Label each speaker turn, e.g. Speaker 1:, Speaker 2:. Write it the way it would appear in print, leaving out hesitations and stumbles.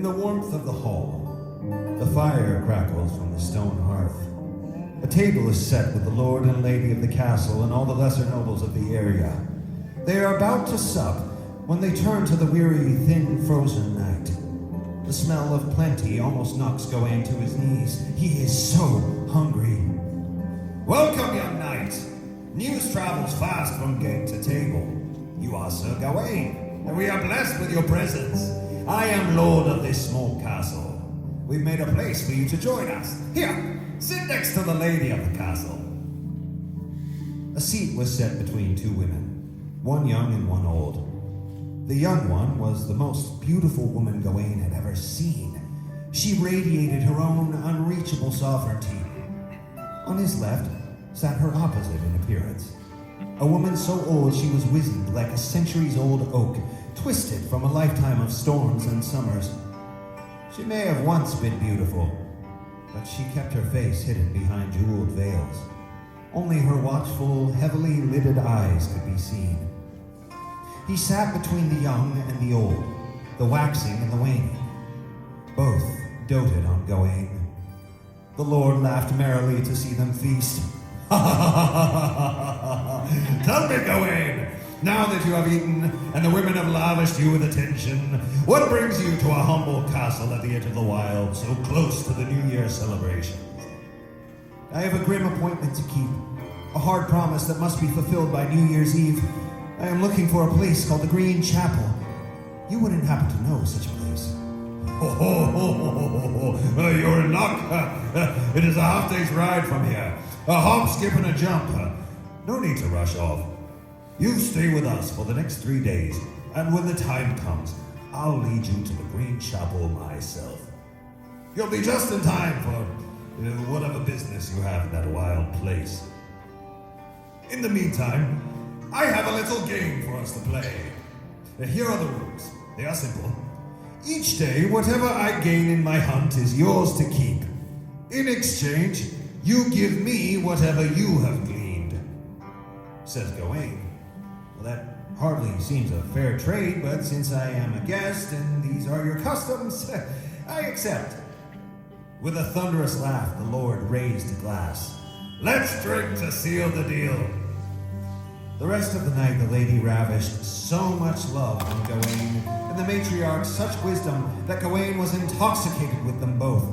Speaker 1: the warmth of the hall, the fire crackles from the stone hearth. A table is set with the lord and lady of the castle and all the lesser nobles of the area. They are about to sup when they turn to the weary, thin, frozen night. The smell of plenty almost knocks Gawain to his knees. He is so hungry. Welcome, young knight. News travels fast from gate to table. You are Sir Gawain, and we are blessed with your presence. I am lord of this small castle. We've made a place for you to join us. Here, sit next to the lady of the castle. A seat was set between two women, one young and one old. The young one was the most beautiful woman Gawain had ever seen. She radiated her own unreachable sovereignty. On his left sat her opposite in appearance, a woman so old she was wizened like a centuries-old oak, twisted from a lifetime of storms and summers. She may have once been beautiful, but she kept her face hidden behind jeweled veils. Only her watchful, heavily lidded eyes could be seen. He sat between the young and the old, the waxing and the waning. Both doted on Gawain. The lord laughed merrily to see them feast. Tell me, Gawain, now that you have eaten and the women have lavished you with attention, what brings you to a humble castle at the edge of the wild, so close to the New Year celebrations? I have a grim appointment to keep, a hard promise that must be fulfilled by New Year's Eve. I am looking for a place called the Green Chapel. You wouldn't happen to know such a place. You're in luck. It is a half day's ride from here. A hop, skip, and a jump. No need to rush off. You stay with us for the next 3 days, and when the time comes, I'll lead you to the Green Chapel myself. You'll be just in time for whatever business you have in that wild place. In the meantime, I have a little game for us to play. Here are the rules. They are simple. Each day, whatever I gain in my hunt is yours to keep. In exchange, you give me whatever you have gleaned. Says Gawain. Well, that hardly seems a fair trade, but since I am a guest and these are your customs, I accept. With a thunderous laugh, the lord raised a glass. Let's drink to seal the deal. The rest of the night, the lady ravished so much love on Gawain, and the matriarch such wisdom that Gawain was intoxicated with them both.